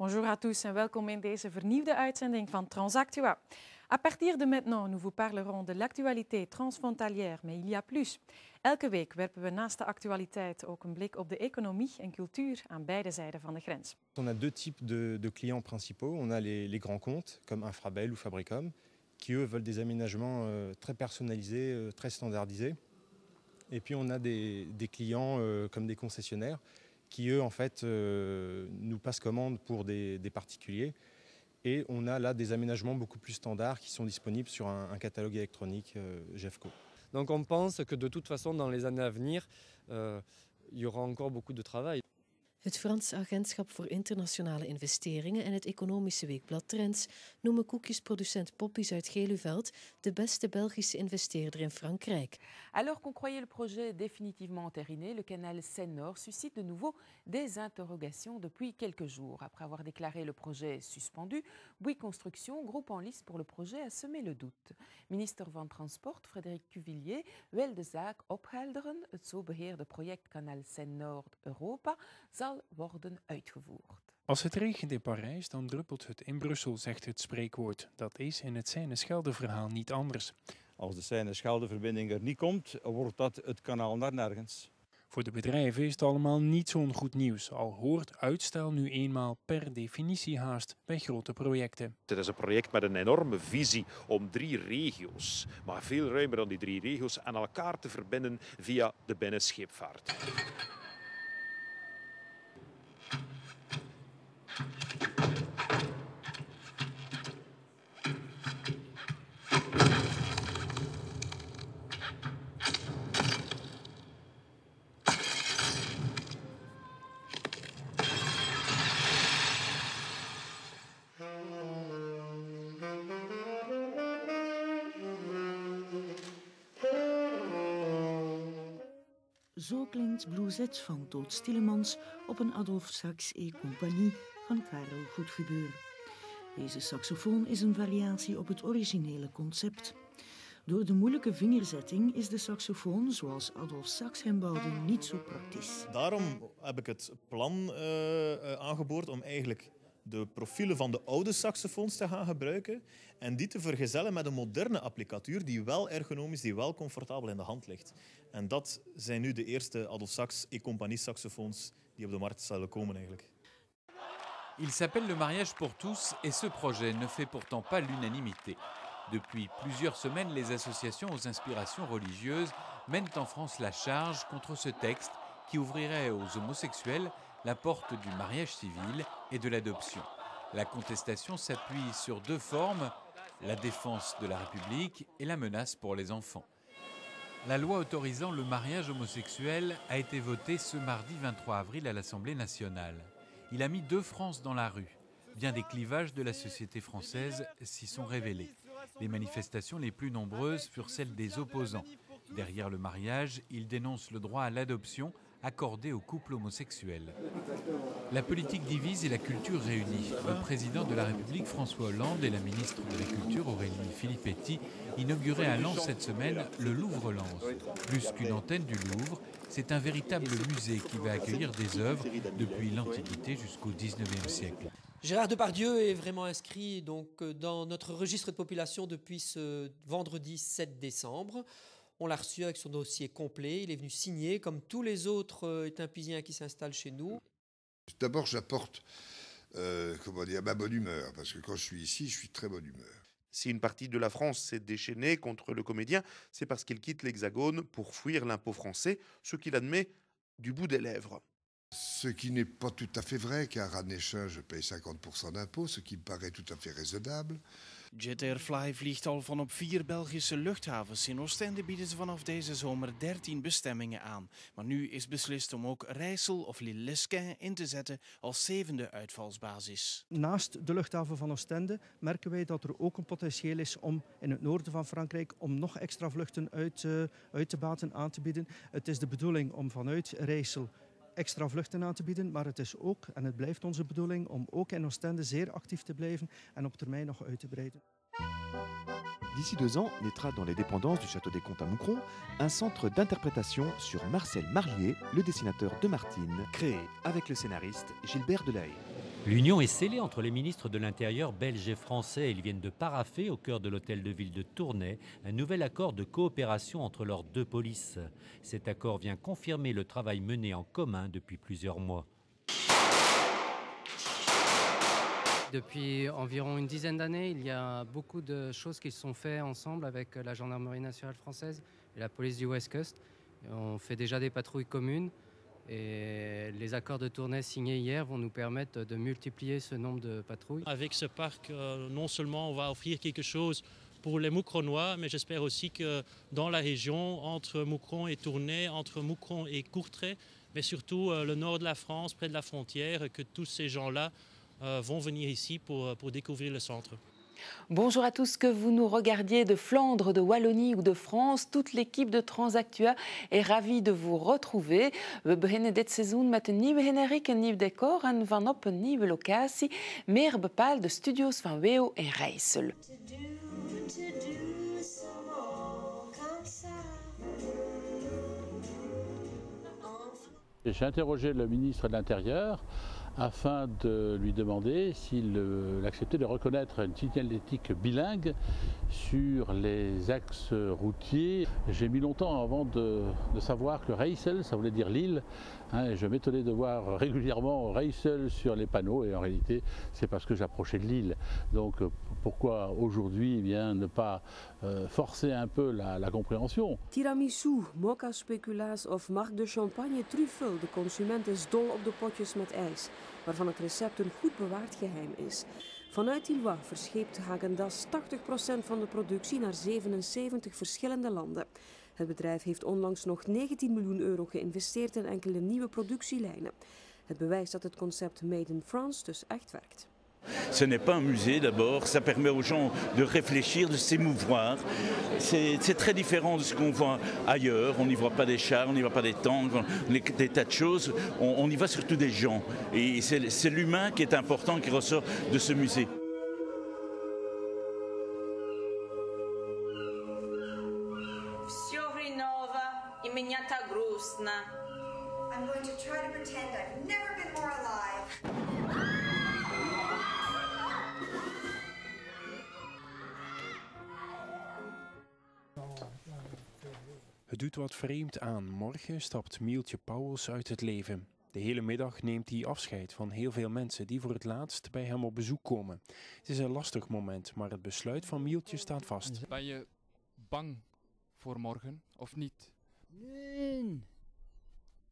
Bonjour à tous en welkom in deze vernieuwde uitzending van Transactua. À partir de maintenant, nous vous parlerons de l'actualité transfrontalière, mais il y a plus. Elke week werpen we naast de actualiteit ook een blik op de economie en cultuur aan beide zijden van de grens. On a deux types de clients principaux. On a les grands comptes, comme Infrabel ou Fabricom, qui eux veulent des aménagements très personnalisés, très standardisés. Et puis on a des clients comme des concessionnaires qui eux en fait nous passent commande pour des particuliers. Et on a là des aménagements beaucoup plus standards qui sont disponibles sur un catalogue électronique Jeffco. Donc on pense que de toute façon dans les années à venir, il y aura encore beaucoup de travail. Het Franse Agentschap voor Internationale Investeringen en het economische weekblad Trends noemen koekjesproducent Poppies uit Geluveld de beste Belgische investeerder in Frankrijk. Alors qu'on croyait le projet définitivement entériné, le canal Seine-Nord suscite de nouveau des interrogations depuis quelques jours. Après avoir déclaré le projet suspendu, Bouygues Construction, groupe en lice pour le projet, a semé le doute. Minister van Transport Frederik Cuvillier wil de zaak ophelderen. Het zo beheerde project Canal Seine-Nord-Europa zal worden uitgevoerd. Als het regent in Parijs, dan druppelt het in Brussel, zegt het spreekwoord. Dat is in het Seine-Schelde-verhaal niet anders. Als de Seine-Schelde-verbinding er niet komt, wordt dat het kanaal naar nergens. Voor de bedrijven is het allemaal niet zo'n goed nieuws, al hoort uitstel nu eenmaal per definitie haast bij grote projecten. Het is een project met een enorme visie om 3 regio's, maar veel ruimer dan die 3 regio's, aan elkaar te verbinden via de binnenscheepvaart. Zo klinkt Bluesets van Toot Stillemans op een Adolphe Sax et Compagnie van Karel Goedgebeur. Deze saxofoon is een variatie op het originele concept. Door de moeilijke vingerzetting is de saxofoon, zoals Adolphe Sax hem bouwde, niet zo praktisch. Daarom heb ik het plan aangeboord om eigenlijk de profielen van de oude saxofoons te gaan gebruiken en die te vergezellen met een moderne applicatuur die wel ergonomisch, die wel comfortabel in de hand ligt. En dat zijn nu de eerste Adolphe Sax et Compagnie saxofoons die op de markt zullen komen eigenlijk. Il s'appelle le mariage pour tous et ce projet ne fait pourtant pas l'unanimité. Depuis plusieurs semaines, les associations aux inspirations religieuses mènent en France la charge contre ce texte qui ouvrirait aux homosexuels la porte du mariage civil et de l'adoption. La contestation s'appuie sur 2 formes, la défense de la République et la menace pour les enfants. La loi autorisant le mariage homosexuel a été votée ce mardi 23 avril à l'Assemblée nationale. Il a mis 2 France dans la rue. Bien des clivages de la société française s'y sont révélés. Les manifestations les plus nombreuses furent celles des opposants. Derrière le mariage, ils dénoncent le droit à l'adoption accordé aux couples homosexuels. La politique divise et la culture réunit. Le président de la République François Hollande et la ministre de la Culture Aurélie Filippetti inauguraient à Lens cette semaine le Louvre-Lens. Plus qu'une antenne du Louvre, c'est un véritable musée qui va accueillir des œuvres depuis l'Antiquité jusqu'au XIXe siècle. Gérard Depardieu est vraiment inscrit donc, dans notre registre de population depuis ce vendredi 7 décembre. On l'a reçu avec son dossier complet, il est venu signer comme tous les autres étampisiens qui s'installent chez nous. D'abord, j'apporte ma bonne humeur, parce que quand je suis ici, je suis de très bonne humeur. Si une partie de la France s'est déchaînée contre le comédien, c'est parce qu'il quitte l'Hexagone pour fuir l'impôt français, ce qu'il admet du bout des lèvres. Ce qui n'est pas tout à fait vrai, car à Nechin, je paye 50% d'impôts, ce qui me paraît tout à fait raisonnable. Jet Airfly vliegt al van op 4 Belgische luchthavens. In Oostende bieden ze vanaf deze zomer 13 bestemmingen aan. Maar nu is beslist om ook Rijssel of Lille-Lesquin in te zetten als 7e uitvalsbasis. Naast de luchthaven van Oostende merken wij dat er ook een potentieel is om in het noorden van Frankrijk om nog extra vluchten uit te baten aan te bieden. Het is de bedoeling om vanuit Rijssel extra vluchten aan te bieden, maar het is ook, en het blijft onze bedoeling, om ook in Oostende zeer actief te blijven en op termijn nog uit te breiden. D'ici 2 ans, naîtra dans les dépendances du Château des Comtes à Moucron un centre d'interprétation sur Marcel Marlier, le dessinateur de Martine, créé avec le scénariste Gilbert Delahaye. L'union est scellée entre les ministres de l'Intérieur belges et français. Ils viennent de paraffer au cœur de l'hôtel de ville de Tournai un nouvel accord de coopération entre leurs deux polices. Cet accord vient confirmer le travail mené en commun depuis plusieurs mois. Depuis environ une dizaine d'années, il y a beaucoup de choses qui sont faites ensemble avec la gendarmerie nationale française et la police du West Coast. On fait déjà des patrouilles communes. Et les accords de Tournai signés hier vont nous permettre de multiplier ce nombre de patrouilles. Avec ce parc, non seulement on va offrir quelque chose pour les Moucronois, mais j'espère aussi que dans la région, entre Moucron et Tournai, entre Moucron et Courtrai, mais surtout le nord de la France, près de la frontière, que tous ces gens-là vont venir ici pour découvrir le centre. Bonjour à tous, que vous nous regardiez de Flandre, de Wallonie ou de France. Toute l'équipe de Transactua est ravie de vous retrouver. We beginnen dit seizoen met een nieuwe generiek, een nieuw decor en vanop een nieuwe locatie. Meer bepaald de studio's van Weo en Rijssel. J'ai interrogé le ministre de l'Intérieur afin de lui demander s'il acceptait de reconnaître une signalétique bilingue sur les axes routiers. J'ai mis longtemps avant de savoir que Rijssel, ça voulait dire l'île. Et je m'étonnais de voir régulièrement Rijssel sur les panneaux et en réalité c'est parce que j'approchais de l'île. Donc pourquoi aujourd'hui ne pas forcer un peu la compréhension. Tiramisu, mocha speculaas of marc de champagne truffel. De consument is dol op de potjes met ijs, waarvan het recept een goed bewaard geheim is. Vanuit Illois verscheept Häagen-Dazs 80% van de productie naar 77 verschillende landen. Het bedrijf heeft onlangs nog 19 miljoen euro geïnvesteerd in enkele nieuwe productielijnen. Het bewijst dat het concept Made in France dus echt werkt. Ce n'est pas un musée d'abord, ça permet aux gens de réfléchir, de s'émouvoir. C'est très différent de ce qu'on voit ailleurs, on n'y voit pas des chars, on n'y voit pas des tanks, des tas de choses, on y voit surtout des gens. Et c'est l'humain qui est important, qui ressort de ce musée. I'm going to try to pretend I've never been more alive. Het doet wat vreemd aan. Morgen stapt Mieltje Pauwels uit het leven. De hele middag neemt hij afscheid van heel veel mensen die voor het laatst bij hem op bezoek komen. Het is een lastig moment, maar het besluit van Mieltje staat vast. Ben je bang voor morgen of niet?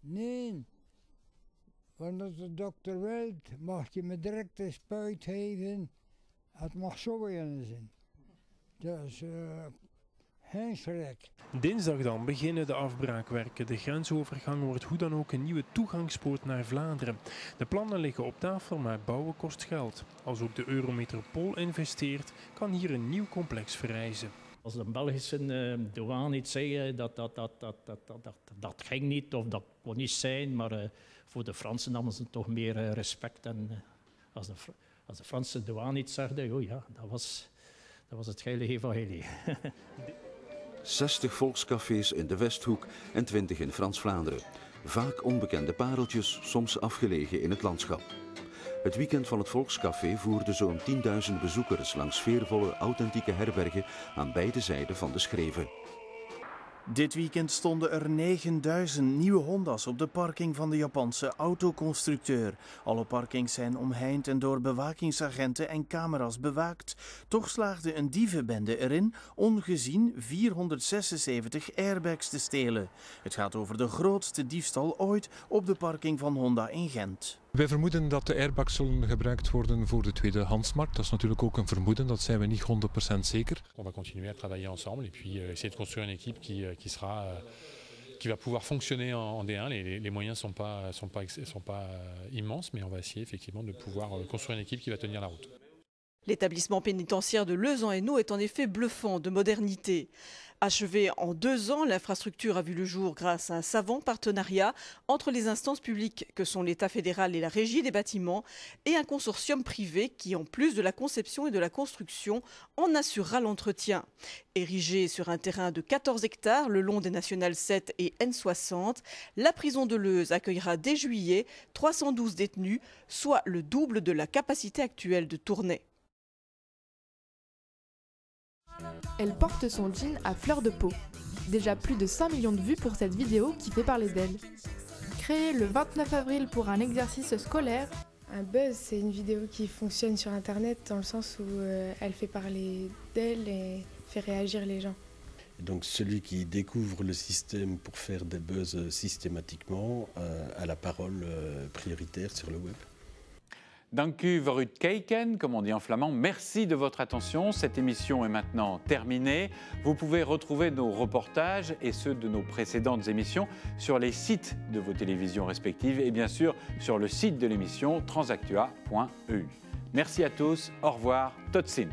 Nee. Wanneer de dokter wil, mag je me direct een spuit geven. Het mag zo weer zijn. Dus geen schrik. Dinsdag dan beginnen de afbraakwerken. De grensovergang wordt hoe dan ook een nieuwe toegangspoort naar Vlaanderen. De plannen liggen op tafel, maar bouwen kost geld. Als ook de Eurometropool investeert, kan hier een nieuw complex verrijzen. Als de Belgische douane iets zeggen, dat ging niet of dat kon niet zijn, maar voor de Fransen hadden ze toch meer respect. En als de Franse douane iets zegde, oh ja, dat was het heilige evangelie. 60 volkscafés in de Westhoek en 20 in Frans-Vlaanderen. Vaak onbekende pareltjes, soms afgelegen in het landschap. Het weekend van het Volkscafé voerde zo'n 10.000 bezoekers langs sfeervolle, authentieke herbergen aan beide zijden van de Schreven. Dit weekend stonden er 9000 nieuwe Honda's op de parking van de Japanse autoconstructeur. Alle parkings zijn omheind en door bewakingsagenten en camera's bewaakt. Toch slaagde een dievenbende erin ongezien 476 airbags te stelen. Het gaat over de grootste diefstal ooit op de parking van Honda in Gent. Wij vermoeden dat de airbags zullen gebruikt worden voor de tweedehandsmarkt. Dat is natuurlijk ook een vermoeden, dat zijn we niet 100% zeker. On va continuer à travailler ensemble et puis essayer de construire une équipe qui va pouvoir fonctionner en D1. Les moyens sont pas immenses, mais on va essayer effectivement de pouvoir construire une équipe qui va tenir la route. L'établissement pénitentiaire de Leuze-en-Hainaut est en effet bluffant de modernité. Achevée en 2 ans, l'infrastructure a vu le jour grâce à un savant partenariat entre les instances publiques que sont l'État fédéral et la Régie des bâtiments et un consortium privé qui, en plus de la conception et de la construction, en assurera l'entretien. Érigée sur un terrain de 14 hectares le long des nationales 7 et N60, la prison de Leuze accueillera dès juillet 312 détenus, soit le double de la capacité actuelle de Tournai. Elle porte son jean à fleur de peau. Déjà plus de 5 millions de vues pour cette vidéo qui fait parler d'elle. Créée le 29 avril pour un exercice scolaire. Un buzz, c'est une vidéo qui fonctionne sur Internet dans le sens où elle fait parler d'elle et fait réagir les gens. Donc celui qui découvre le système pour faire des buzz systématiquement a la parole prioritaire sur le web. Dank u voor het kijken, comme on dit en flamand. Merci de votre attention. Cette émission est maintenant terminée. Vous pouvez retrouver nos reportages et ceux de nos précédentes émissions sur les sites de vos télévisions respectives et bien sûr sur le site de l'émission transactua.eu. Merci à tous, au revoir, tot ziens.